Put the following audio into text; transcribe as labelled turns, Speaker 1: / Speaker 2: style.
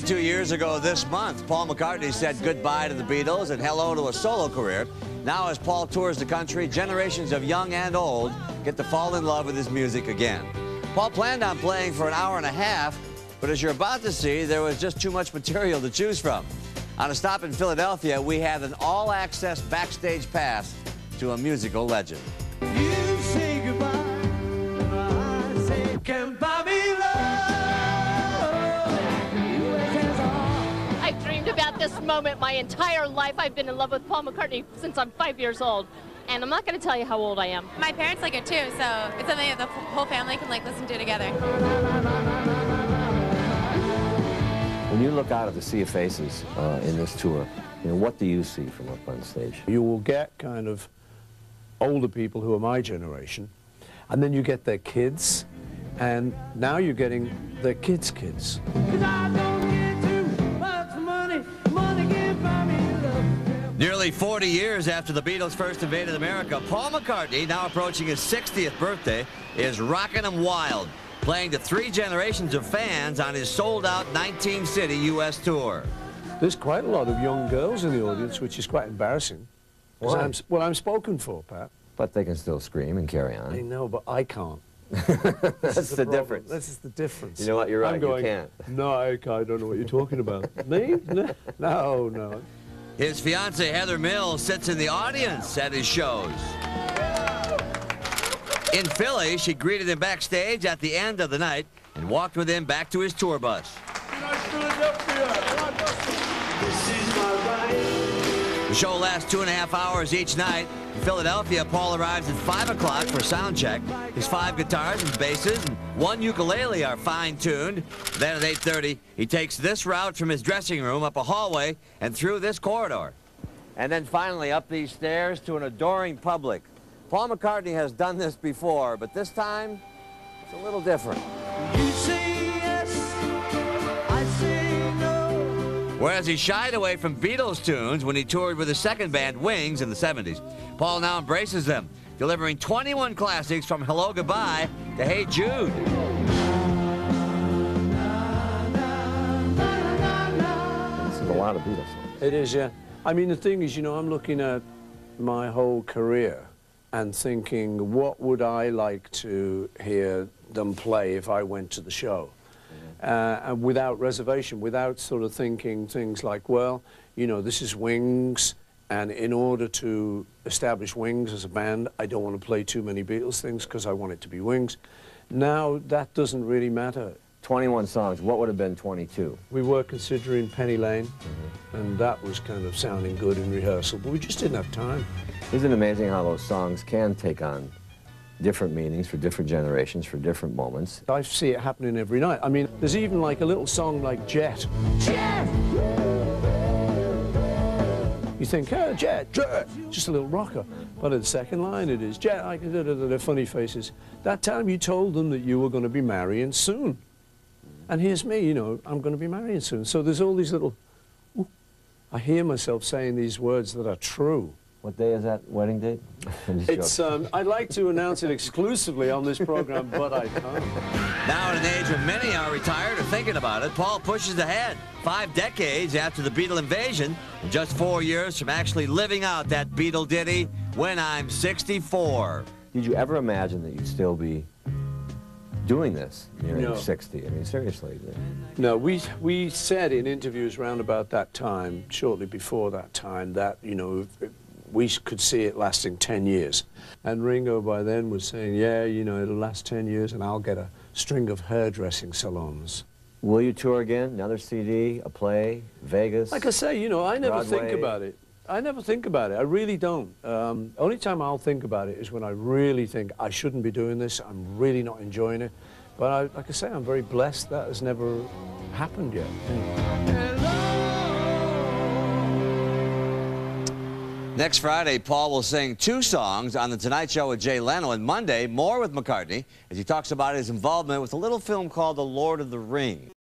Speaker 1: 32 years ago this month, Paul McCartney said goodbye to the Beatles and hello to a solo career. Now, as Paul tours the country, generations of young and old get to fall in love with his music again. Paul planned on playing for an hour and a half, but as you're about to see, there was just too much material to choose from. On a stop in Philadelphia, we had an all-access backstage pass to a musical legend.
Speaker 2: You say goodbye, I say can buy me love.
Speaker 3: I've dreamed about this moment my entire life. I've been in love with Paul McCartney since I'm 5 years old. And I'm not going to tell you how old I am.
Speaker 4: My parents like it too, so it's something that the whole family can listen to together.
Speaker 5: When you look out at the sea of faces in this tour, what do you see from up on stage?
Speaker 6: You will get kind of older people who are my generation, and then you get their kids, and now you're getting their kids' kids.
Speaker 1: Nearly 40 years after the Beatles first invaded America, Paul McCartney, now approaching his 60th birthday, is rocking them wild, playing to 3 generations of fans on his sold-out 19-city U.S. tour.
Speaker 6: There's quite a lot of young girls in the audience, which is quite embarrassing.
Speaker 5: Why?
Speaker 6: Well, I'm spoken for, Pat.
Speaker 5: But they can still scream and carry on.
Speaker 6: I know, but I can't.
Speaker 5: That's the difference.
Speaker 6: This is the difference.
Speaker 5: You know what? You're right.
Speaker 6: I'm going,
Speaker 5: you can't.
Speaker 6: No, I don't know what you're talking about. Me? No, no.
Speaker 1: His fiancée, Heather Mills, sits in the audience at his shows. In Philly, she greeted him backstage at the end of the night and walked with him back to his tour bus. The show lasts 2.5 hours each night. In Philadelphia, Paul arrives at 5 o'clock for sound check. His 5 guitars and basses and 1 ukulele are fine-tuned. Then at 8:30, he takes this route from his dressing room up a hallway and through this corridor. And then finally up these stairs to an adoring public. Paul McCartney has done this before, but this time, it's a little different.
Speaker 2: You say yes, I say no.
Speaker 1: Whereas he shied away from Beatles tunes when he toured with his second band, Wings, in the 70s, Paul now embraces them, delivering 21 classics from Hello Goodbye to Hey Jude.
Speaker 5: This is a lot of Beatles songs.
Speaker 6: It is, yeah. I mean, the thing is, I'm looking at my whole career and thinking, what would I like to hear them play if I went to the show? And without reservation, without sort of thinking things like, well, this is Wings, and in order to establish Wings as a band, I don't want to play too many Beatles things because I want it to be Wings. Now, that doesn't really matter.
Speaker 5: 21 songs. What would have been 22?
Speaker 6: We were considering Penny Lane, and that was kind of sounding good in rehearsal, but we just didn't have time.
Speaker 5: Isn't it amazing how those songs can take on different meanings for different generations, for different moments?
Speaker 6: I see it happening every night. I mean, there's even like a little song like Jet. Jet! You think, oh, Jet, Jet, just a little rocker. But at the second line, it is Jet, they're funny faces. That time you told them that you were going to be marrying soon. And here's me, I'm going to be marrying soon. So there's all these little, ooh, I hear myself saying these words that are true.
Speaker 5: What day is that wedding date?
Speaker 6: It's, I'd like to announce it exclusively on this program, but I can't.
Speaker 1: Now, at an age when many are retired or thinking about it, Paul pushes ahead. 5 decades after the Beatle invasion, and just 4 years from actually living out that Beatle ditty, When I'm 64.
Speaker 5: Did you ever imagine that you'd still be doing this near
Speaker 6: No.
Speaker 5: age 60? I mean, seriously.
Speaker 6: No, we said in interviews around about that time, shortly before that time, that, we could see it lasting 10 years. And Ringo by then was saying, yeah, it'll last 10 years and I'll get a string of hairdressing salons.
Speaker 5: Will you tour again? Another CD, a play, Vegas?
Speaker 6: Like I say, I never think
Speaker 5: Broadway?
Speaker 6: about it. I never think about it. I really don't. Only time I'll think about it is when I really think I shouldn't be doing this. I'm really not enjoying it. But like I say, I'm very blessed. That has never happened yet.
Speaker 1: Next Friday, Paul will sing 2 songs on The Tonight Show with Jay Leno, and Monday, more with McCartney as he talks about his involvement with a little film called The Lord of the Rings.